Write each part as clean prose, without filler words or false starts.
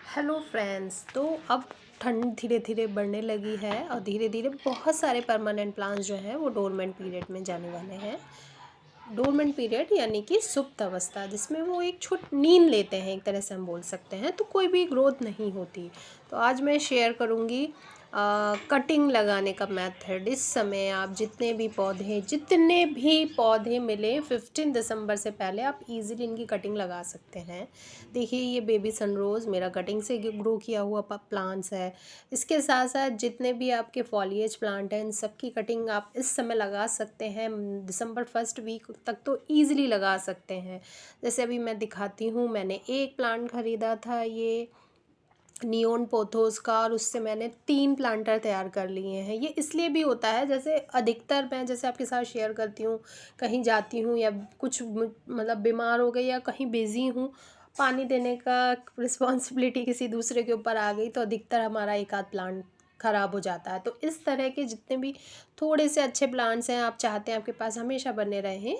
Hello friends. तो अब ठंड धीरे धीरे बढ़ने लगी है और धीरे धीरे बहुत सारे परमानेंट प्लांट्स जो हैं वो डोरमेंट पीरियड में जाने वाले हैं। डोरमेंट पीरियड यानी कि सुप्त अवस्था, जिसमें वो एक छोटी नींद लेते हैं, एक तरह से हम बोल सकते हैं। तो कोई भी ग्रोथ नहीं होती। तो आज मैं शेयर करूँगी कटिंग लगाने का मेथड। इस समय आप जितने भी पौधे मिले 15 दिसंबर से पहले आप इजीली इनकी कटिंग लगा सकते हैं। देखिए, ये बेबी सनरोज़ मेरा कटिंग से ग्रो किया हुआ प्लांट्स है। इसके साथ साथ जितने भी आपके फॉलिएज प्लांट हैं, इन सब की कटिंग आप इस समय लगा सकते हैं। दिसंबर फर्स्ट वीक तक तो ईज़िली लगा सकते हैं। जैसे अभी मैं दिखाती हूँ, मैंने एक प्लांट ख़रीदा था, ये नियोन पोथोस का, और उससे मैंने 3 प्लांटर तैयार कर लिए हैं। ये इसलिए भी होता है, जैसे अधिकतर मैं जैसे आपके साथ शेयर करती हूँ, कहीं जाती हूँ या कुछ मतलब बीमार हो गई या कहीं बिज़ी हूँ, पानी देने का रिस्पॉन्सिबिलिटी किसी दूसरे के ऊपर आ गई, तो अधिकतर हमारा एक आध प्लांट ख़राब हो जाता है। तो इस तरह के जितने भी थोड़े से अच्छे प्लांट्स हैं, आप चाहते हैं आपके पास हमेशा बने रहें,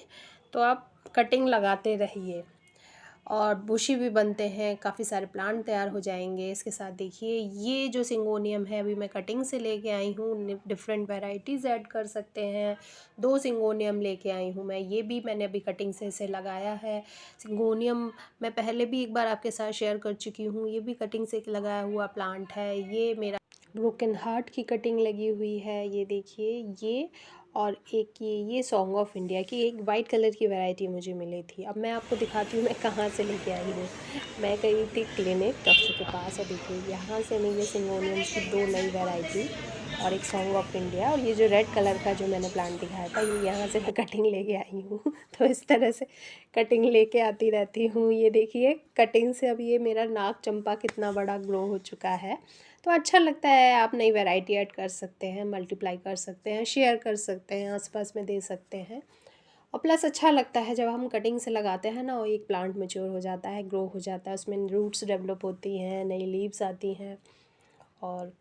तो आप कटिंग लगाते रहिए और बुशी भी बनते हैं, काफ़ी सारे प्लांट तैयार हो जाएंगे। इसके साथ देखिए, ये जो सिंगोनियम है अभी मैं कटिंग से लेके आई हूँ, डिफरेंट वैरायटीज़ ऐड कर सकते हैं। 2 सिंगोनियम लेके आई हूँ मैं, ये भी मैंने अभी कटिंग से इसे लगाया है। सिंगोनियम मैं पहले भी एक बार आपके साथ शेयर कर चुकी हूँ, ये भी कटिंग से लगाया हुआ प्लांट है। ये मेरा ब्रोकन हार्ट की कटिंग लगी हुई है, ये देखिए ये। और एक ये सॉन्ग ऑफ इंडिया की एक वाइट कलर की वैरायटी मुझे मिली थी। अब मैं आपको दिखाती हूँ मैं कहाँ से लेके आई हूँ। मैं गई थी क्लिनिक डॉक्टर के पास, और देखिए यहाँ से मैं ये सिंगोनियम्स की 2 नई वैरायटी और एक सॉन्ग ऑफ इंडिया, और ये जो रेड कलर का जो मैंने प्लांट दिखाया था, ये यहाँ से मैं कटिंग लेके आई हूँ। तो इस तरह से कटिंग लेके आती रहती हूँ। ये देखिए, कटिंग से अब ये मेरा नाग चंपा कितना बड़ा ग्रो हो चुका है। तो अच्छा लगता है, आप नई वैरायटी ऐड कर सकते हैं, मल्टीप्लाई कर सकते हैं, शेयर कर सकते हैं, आसपास में दे सकते हैं। और प्लस अच्छा लगता है जब हम कटिंग से लगाते हैं ना, और एक प्लांट मैच्योर हो जाता है, ग्रो हो जाता है, उसमें रूट्स डेवलप होती हैं, नई लीव्स आती हैं, और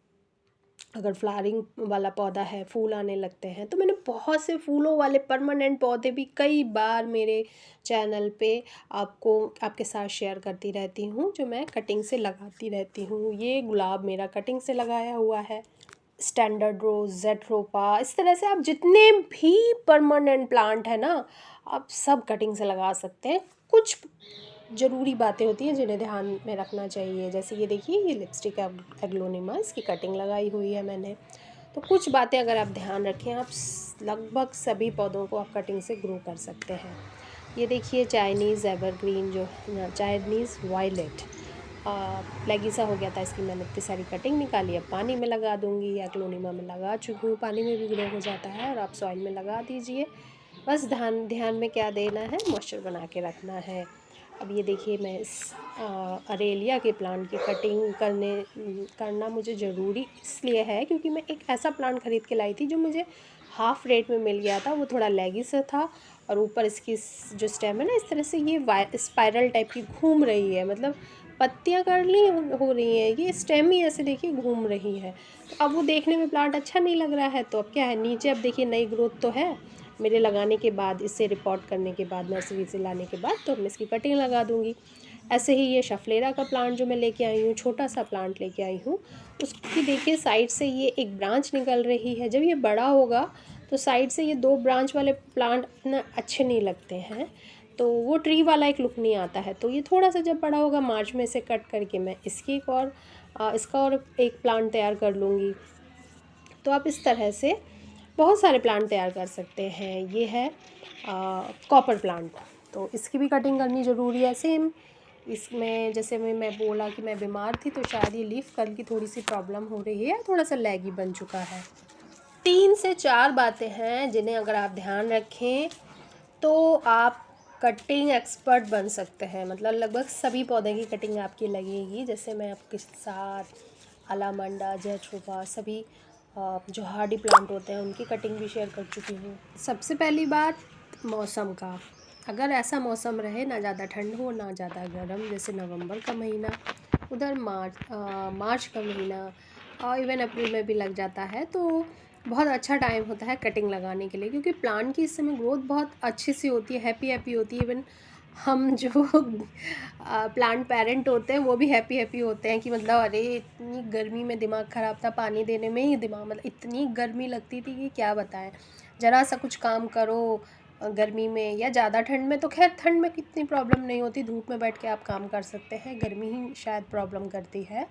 अगर फ्लावरिंग वाला पौधा है, फूल आने लगते हैं। तो मैंने बहुत से फूलों वाले परमानेंट पौधे भी कई बार मेरे चैनल पे आपके साथ शेयर करती रहती हूँ, जो मैं कटिंग से लगाती रहती हूँ। ये गुलाब मेरा कटिंग से लगाया हुआ है, स्टैंडर्ड रोज़, जेट्रोपा। इस तरह से आप जितने भी परमानेंट प्लांट है ना, आप सब कटिंग से लगा सकते हैं। कुछ ज़रूरी बातें होती हैं जिन्हें ध्यान में रखना चाहिए। जैसे ये देखिए, ये लिपस्टिक एग्लोनिमा, इसकी कटिंग लगाई हुई है मैंने। तो कुछ बातें अगर आप ध्यान रखें, आप लगभग सभी पौधों को आप कटिंग से ग्रो कर सकते हैं। ये देखिए, चाइनीज़ एवरग्रीन जो चाइनीज़ वायलेट फ्लैगी सा हो गया था, इसकी मैंने इतनी सारी कटिंग निकाली। अब पानी में लगा दूंगी, एग्लोनिमा में लगा चुकी हूँ, पानी में भी ग्रो हो जाता है, और आप सॉइल में लगा दीजिए। बस ध्यान ध्यान में क्या देना है, मॉइस्चर बना के रखना है। अब ये देखिए, मैं इस अरेलिया के प्लांट की कटिंग करना मुझे ज़रूरी इसलिए है क्योंकि मैं एक ऐसा प्लांट ख़रीद के लाई थी जो मुझे हाफ़ रेट में मिल गया था। वो थोड़ा लैगी सा था, और ऊपर इसकी जो स्टेम है ना, इस तरह से ये स्पाइरल टाइप की घूम रही है, मतलब पत्तियाँ कर्ली हो रही हैं, ये स्टेम ही ऐसे देखिए घूम रही है। तो अब वो देखने में प्लांट अच्छा नहीं लग रहा है। तो अब क्या है, नीचे अब देखिए नई ग्रोथ तो है मेरे लगाने के बाद, इसे रिपोर्ट करने के बाद, नर्सरी से लाने के बाद, तो मैं इसकी कटिंग लगा दूँगी। ऐसे ही ये शफलेरा का प्लांट जो मैं लेके आई हूँ, छोटा सा प्लांट लेके आई हूँ, उसकी देखिए साइड से ये एक ब्रांच निकल रही है। जब ये बड़ा होगा तो साइड से ये 2 ब्रांच वाले प्लांट इतना अच्छे नहीं लगते हैं, तो वो ट्री वाला एक लुक नहीं आता है। तो ये थोड़ा सा जब बड़ा होगा, मार्च में से कट करके मैं इसका और एक प्लांट तैयार कर लूँगी। तो आप इस तरह से बहुत सारे प्लांट तैयार कर सकते हैं। ये है कॉपर प्लांट, तो इसकी भी कटिंग करनी ज़रूरी है। सेम इसमें जैसे मैं बोला कि मैं बीमार थी, तो शायद ये लीफ कर्ल की थोड़ी सी प्रॉब्लम हो रही है, थोड़ा सा लैगी बन चुका है। 3 से 4 बातें हैं जिन्हें अगर आप ध्यान रखें तो आप कटिंग एक्सपर्ट बन सकते हैं। मतलब लगभग सभी पौधे की कटिंग आपकी लगेगी। जैसे मैं आपके साथ अलामंडा, जेट्रोपा, सभी जो हार्डी प्लांट होते हैं उनकी कटिंग भी शेयर कर चुकी हूँ। सबसे पहली बात, मौसम का। अगर ऐसा मौसम रहे, ना ज़्यादा ठंड हो ना ज़्यादा गर्म, जैसे नवंबर का महीना, उधर मार्च का महीना, और इवन अप्रैल में भी लग जाता है, तो बहुत अच्छा टाइम होता है कटिंग लगाने के लिए, क्योंकि प्लांट की इस समय ग्रोथ बहुत अच्छी सी होती है, हैप्पी हैप्पी होती है। इवन हम जो प्लांट पेरेंट होते हैं वो भी हैप्पी हैप्पी होते हैं कि मतलब अरे इतनी गर्मी में दिमाग ख़राब था, पानी देने में ही दिमाग, मतलब इतनी गर्मी लगती थी कि क्या बताएं। ज़रा सा कुछ काम करो गर्मी में या ज़्यादा ठंड में तो खैर ठंड में कितनी प्रॉब्लम नहीं होती, धूप में बैठ के आप काम कर सकते हैं, गर्मी ही शायद प्रॉब्लम करती है।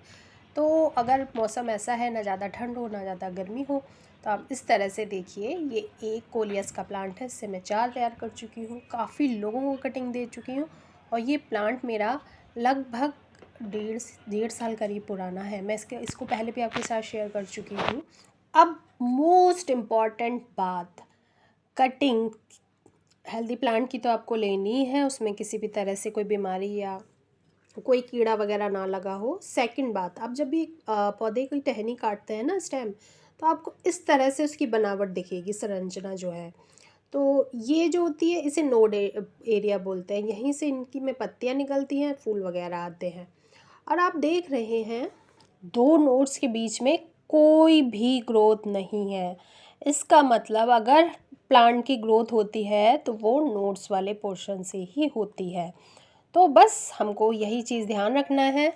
तो अगर मौसम ऐसा है, ना ज़्यादा ठंड हो ना ज़्यादा गर्मी हो, तो आप इस तरह से देखिए। ये एक कोलियस का प्लांट है, इससे मैं 4 तैयार कर चुकी हूँ, काफ़ी लोगों को कटिंग दे चुकी हूँ और ये प्लांट मेरा लगभग डेढ़ साल करीब पुराना है। मैं इसको पहले भी आपके साथ शेयर कर चुकी हूँ। अब मोस्ट इम्पॉर्टेंट बात, कटिंग हेल्दी प्लांट की तो आपको लेनी ही है, उसमें किसी भी तरह से कोई बीमारी या कोई कीड़ा वगैरह ना लगा हो। सेकंड बात, आप जब भी पौधे की टहनी काटते हैं ना, स्टेम, तो आपको इस तरह से उसकी बनावट दिखेगी, संरचना जो है। तो ये जो होती है इसे नोड एरिया बोलते हैं, यहीं से इनकी में पत्तियाँ निकलती हैं, फूल वगैरह आते हैं। और आप देख रहे हैं 2 नोड्स के बीच में कोई भी ग्रोथ नहीं है। इसका मतलब अगर प्लांट की ग्रोथ होती है तो वो नोड्स वाले पोर्शन से ही होती है। तो बस हमको यही चीज़ ध्यान रखना है।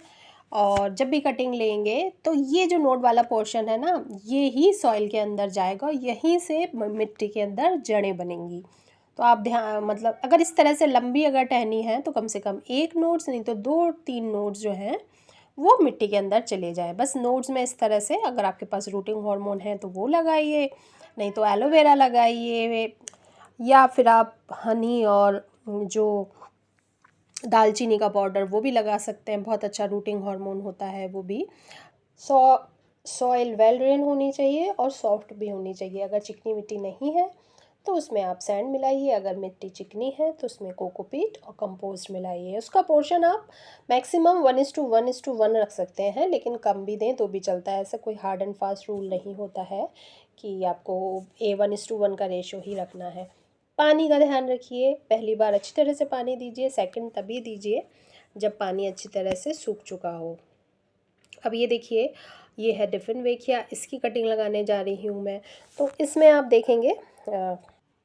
और जब भी कटिंग लेंगे तो ये जो नोड वाला पोर्शन है ना, ये ही सॉइल के अंदर जाएगा, यहीं से मिट्टी के अंदर जड़ें बनेंगी। तो आप ध्यान, मतलब अगर इस तरह से लंबी अगर टहनी है तो कम से कम 1 नोड्स, नहीं तो 2-3 नोड्स जो हैं वो मिट्टी के अंदर चले जाए। बस नोड्स में इस तरह से, अगर आपके पास रूटिंग हार्मोन है तो वो लगाइए, नहीं तो एलोवेरा लगाइए, या फिर आप हनी और जो दालचीनी का पाउडर वो भी लगा सकते हैं, बहुत अच्छा रूटिंग हार्मोन होता है वो भी। सॉ सॉइल वेल ड्रेन होनी चाहिए और सॉफ्ट भी होनी चाहिए। अगर चिकनी मिट्टी नहीं है तो उसमें आप सैंड मिलाइए, अगर मिट्टी चिकनी है तो उसमें कोकोपीट और कंपोस्ट मिलाइए। उसका पोर्शन आप मैक्सिमम 1:1:1 रख सकते हैं, लेकिन कम भी दें तो भी चलता है। ऐसा कोई हार्ड एंड फास्ट रूल नहीं होता है कि आपको 1:1 का रेशो ही रखना है। पानी का ध्यान रखिए, पहली बार अच्छी तरह से पानी दीजिए, सेकंड तभी दीजिए जब पानी अच्छी तरह से सूख चुका हो। अब ये देखिए, ये है डिफिनवेकिया, इसकी कटिंग लगाने जा रही हूँ मैं। तो इसमें आप देखेंगे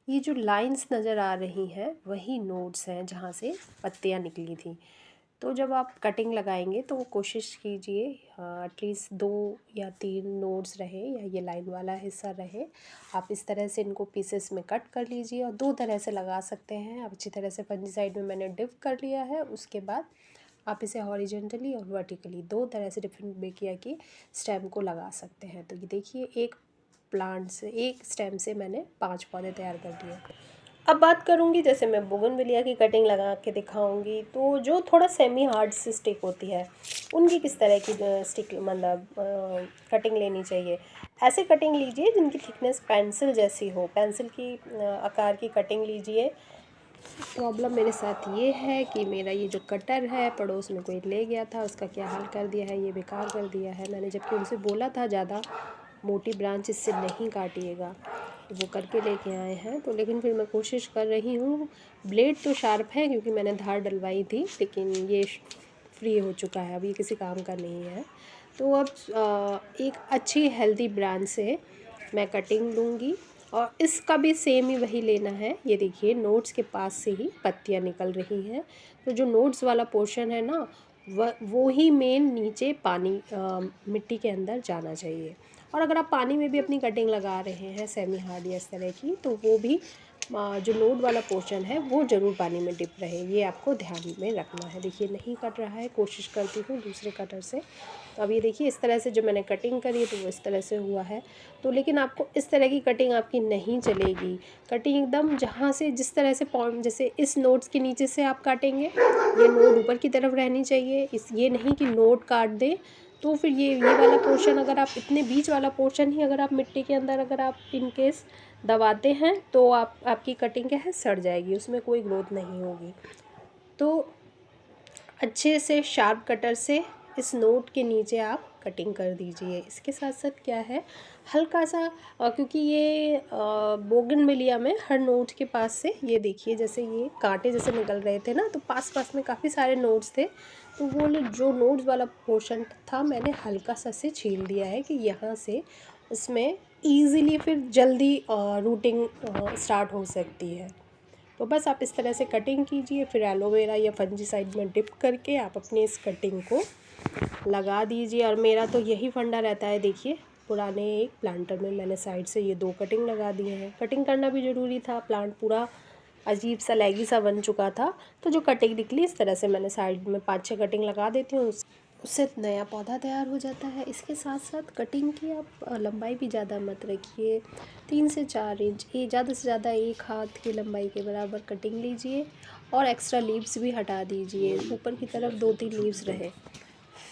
ये जो लाइंस नज़र आ रही हैं वही नोड्स हैं जहाँ से पत्तियाँ निकली थी। तो जब आप कटिंग लगाएंगे तो कोशिश कीजिए एटलीस्ट 2 या 3 नोड्स रहे, या ये लाइन वाला हिस्सा रहे। आप इस तरह से इनको पीसेस में कट कर लीजिए और 2 तरह से लगा सकते हैं। अब अच्छी तरह से फंजीसाइड में मैंने डिप कर लिया है, उसके बाद आप इसे हॉरिजेंटली और वर्टिकली 2 तरह से डिफरेंट बेकिया की स्टेम को लगा सकते हैं। तो ये देखिए, एक प्लांट से, एक स्टेम से मैंने 5 पौधे तैयार कर दिए। अब बात करूँगी, जैसे मैं बोगनविलिया की कटिंग लगा के दिखाऊंगी, तो जो थोड़ा सेमी हार्ड सी स्टिक होती है उनकी किस तरह की स्टिक, मतलब कटिंग लेनी चाहिए। ऐसे कटिंग लीजिए जिनकी थिकनेस पेंसिल जैसी हो, पेंसिल की आकार की कटिंग लीजिए। प्रॉब्लम मेरे साथ ये है कि मेरा ये जो कटर है पड़ोस में कोई ले गया था, उसका क्या हाल कर दिया है, ये बेकार कर दिया है मैंने, जबकि उनसे बोला था ज़्यादा मोटी ब्रांच इससे नहीं काटिएगा, तो वो करके लेके आए हैं। तो लेकिन फिर मैं कोशिश कर रही हूँ। ब्लेड तो शार्प है क्योंकि मैंने धार डलवाई थी, लेकिन ये फ्री हो चुका है, अब ये किसी काम का नहीं है। तो अब एक अच्छी हेल्दी ब्रांच से मैं कटिंग लूँगी और इसका भी सेम ही वही लेना है। ये देखिए, नोड्स के पास से ही पत्तियाँ निकल रही हैं, तो जो नोड्स वाला पोर्शन है ना, वो ही मेन नीचे पानी मिट्टी के अंदर जाना चाहिए। और अगर आप पानी में भी अपनी कटिंग लगा रहे हैं सेमी हार्ड या इस तरह की, तो वो भी जो नोड वाला पोर्शन है वो ज़रूर पानी में डिप रहे, ये आपको ध्यान में रखना है। देखिए नहीं कट रहा है, कोशिश करती हूँ दूसरे कटर से। तो अब ये देखिए, इस तरह से जो मैंने कटिंग करी है तो वो इस तरह से हुआ है। तो लेकिन आपको इस तरह की कटिंग आपकी नहीं चलेगी। कटिंग एकदम जहाँ से, जिस तरह से जैसे इस नोड्स के नीचे से आप काटेंगे, ये नोड ऊपर की तरफ रहनी चाहिए। ये नहीं कि नोड काट दें तो फिर ये वाला पोर्शन, अगर आप इतने बीच वाला पोर्शन ही अगर आप मिट्टी के अंदर अगर आप इन केस दबाते हैं तो आपकी कटिंग क्या है, सड़ जाएगी, उसमें कोई ग्रोथ नहीं होगी। तो अच्छे से शार्प कटर से इस नोट के नीचे आप कटिंग कर दीजिए। इसके साथ साथ क्या है, हल्का सा क्योंकि ये बोगनविलिया में हर नोट के पास से, ये देखिए जैसे ये कांटे जैसे निकल रहे थे ना, तो पास पास में काफ़ी सारे नोट्स थे, तो वो जो नोट्स वाला पोर्शन था मैंने हल्का सा से छील दिया है कि यहाँ से उसमें ईज़िली फिर जल्दी रूटिंग स्टार्ट हो सकती है। तो बस आप इस तरह से कटिंग कीजिए, फिर एलोवेरा या फंजीसाइड में डिप करके आप अपनी इस कटिंग को लगा दीजिए। और मेरा तो यही फंडा रहता है, देखिए पुराने एक प्लांटर में मैंने साइड से ये 2 कटिंग लगा दिए हैं। कटिंग करना भी ज़रूरी था, प्लांट पूरा अजीब सा लैगी सा बन चुका था। तो जो कटिंग निकली इस तरह से मैंने साइड में 5-6 कटिंग लगा देती हूँ, उससे नया पौधा तैयार हो जाता है। इसके साथ साथ कटिंग की आप लंबाई भी ज़्यादा मत रखिए, 3 से 4 इंच, ये ज़्यादा से ज़्यादा 1 हाथ की लंबाई के बराबर कटिंग लीजिए और एक्स्ट्रा लीव्स भी हटा दीजिए, ऊपर की तरफ 2-3 लीव्स रहे।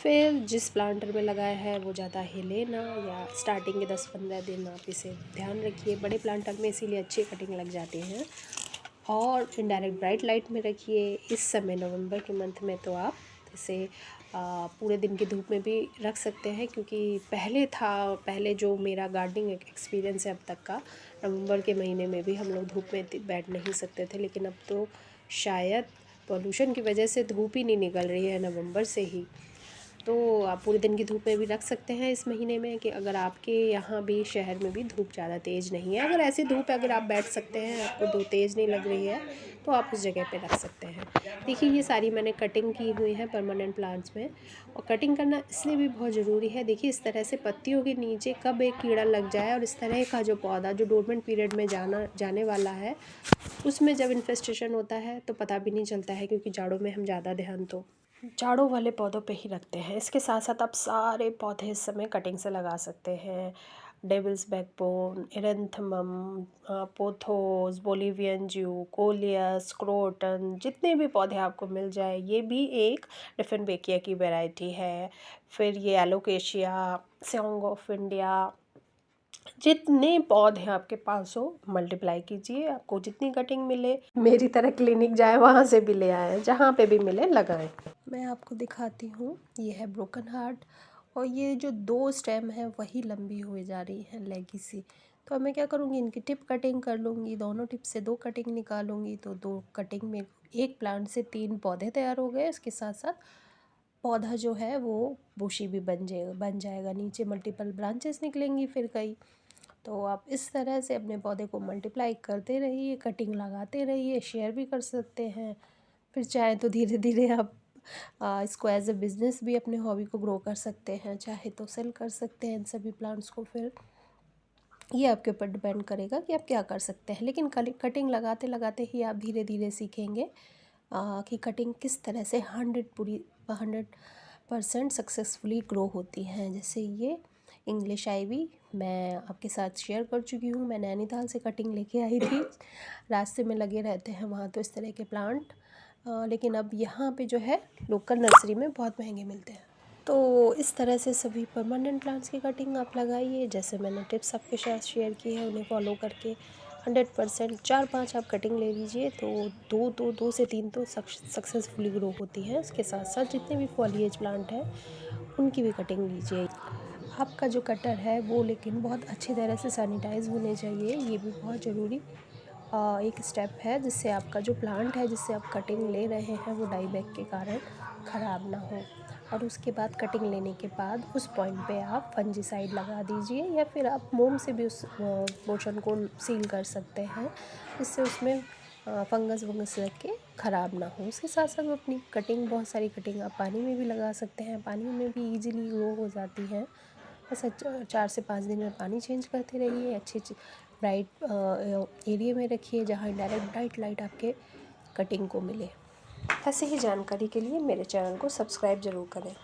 फिर जिस प्लांटर में लगाया है वो ज़्यादा हिले ना, या स्टार्टिंग के 10-15 दिन आप इसे ध्यान रखिए। बड़े प्लांटर में इसीलिए अच्छी कटिंग लग जाती हैं। और इनडायरेक्ट ब्राइट लाइट में रखिए। इस समय नवंबर के मंथ में तो आप इसे पूरे दिन की धूप में भी रख सकते हैं, क्योंकि पहले जो मेरा गार्डनिंग एक्सपीरियंस है अब तक का, नवंबर के महीने में भी हम लोग धूप में बैठ नहीं सकते थे। लेकिन अब तो शायद पॉल्यूशन की वजह से धूप ही नहीं निकल रही है नवंबर से ही, तो आप पूरे दिन की धूप में भी रख सकते हैं इस महीने में। कि अगर आपके यहाँ भी शहर में भी धूप ज़्यादा तेज़ नहीं है, अगर ऐसी धूप है, अगर आप बैठ सकते हैं, आपको धूप तेज़ नहीं लग रही है, तो आप उस जगह पे रख सकते हैं। देखिए ये सारी मैंने कटिंग की हुई है परमानेंट प्लांट्स में। और कटिंग करना इसलिए भी बहुत ज़रूरी है, देखिए इस तरह से पत्तियों के नीचे कब एक कीड़ा लग जाए, और इस तरह का जो पौधा जो डोरमेंट पीरियड में जाने वाला है, उसमें जब इन्फेस्टेशन होता है तो पता भी नहीं चलता है, क्योंकि जाड़ों में हम ज़्यादा ध्यान तो जाड़ों वाले पौधों पे ही रखते हैं। इसके साथ साथ आप सारे पौधे इस समय कटिंग से लगा सकते हैं। डेविल्स बैकबोन, एरेंथमम, पोथोस, बोलिवियन ज्यू, कोलियस, क्रोटन, जितने भी पौधे आपको मिल जाए, ये भी एक डिफेनबेकिया की वैरायटी है। फिर ये एलोकेशिया, सॉन्ग ऑफ इंडिया, जितने पौधे आपके पास हो मल्टीप्लाई कीजिए, आपको जितनी कटिंग मिले, मेरी तरह क्लिनिक जाए वहाँ से भी ले आए, जहाँ पे भी मिले लगाएं। मैं आपको दिखाती हूँ, ये है ब्रोकन हार्ट, और ये जो 2 स्टेम है वही लंबी हुई जा रही है लेगेसी। तो अब मैं क्या करूँगी, इनकी टिप कटिंग कर लूँगी, दोनों टिप से 2 कटिंग निकालूंगी, तो 2 कटिंग में एक प्लांट से 3 पौधे तैयार हो गए। इसके साथ साथ पौधा जो है वो बुशी भी बन जाएगा, नीचे मल्टीपल ब्रांचेस निकलेंगी फिर कई। तो आप इस तरह से अपने पौधे को मल्टीप्लाई करते रहिए, कटिंग लगाते रहिए, शेयर भी कर सकते हैं। फिर चाहे तो धीरे धीरे आप इसको एज अ बिज़नेस भी अपने हॉबी को ग्रो कर सकते हैं, चाहे तो सेल कर सकते हैं इन सभी प्लांट्स को। फिर ये आपके ऊपर डिपेंड करेगा कि आप क्या कर सकते हैं। लेकिन कटिंग लगाते लगाते ही आप धीरे धीरे सीखेंगे कि कटिंग किस तरह से 100% सक्सेसफुली ग्रो होती हैं। जैसे ये इंग्लिश आईवी मैं आपके साथ शेयर कर चुकी हूँ, मैं नैनीताल से कटिंग लेके आई थी। रास्ते में लगे रहते हैं वहाँ तो इस तरह के प्लांट, लेकिन अब यहाँ पे जो है लोकल नर्सरी में बहुत महंगे मिलते हैं। तो इस तरह से सभी परमानेंट प्लांट्स की कटिंग आप लगाइए, जैसे मैंने टिप्स आपके साथ शेयर की है, उन्हें फॉलो करके 100% 4-5 आप कटिंग ले लीजिए, तो 2 से 3 तो सक्सेसफुली ग्रो होती है। इसके साथ साथ जितने भी फॉलिएज प्लांट हैं उनकी भी कटिंग लीजिए। आपका जो कटर है वो लेकिन बहुत अच्छी तरह से सैनिटाइज होने चाहिए, ये भी बहुत ज़रूरी एक स्टेप है, जिससे आपका जो प्लांट है जिससे आप कटिंग ले रहे हैं वो डाई बैक के कारण ख़राब ना हो। और उसके बाद कटिंग लेने के बाद उस पॉइंट पे आप फंजीसाइड लगा दीजिए, या फिर आप मोम से भी उस पोर्शन को सील कर सकते हैं, जिससे उसमें फंगस वंगस लग के ख़राब ना हो। उसके साथ साथ अपनी कटिंग, बहुत सारी कटिंग आप पानी में भी लगा सकते हैं, पानी में भी ईजिली ग्रो हो जाती है। बस 4 से 5 दिन में पानी चेंज करते रहिए। अच्छे ब्राइट एरिया में रखिए जहाँ डायरेक्ट ब्राइट लाइट आपके कटिंग को मिले। ऐसे ही जानकारी के लिए मेरे चैनल को सब्सक्राइब ज़रूर करें।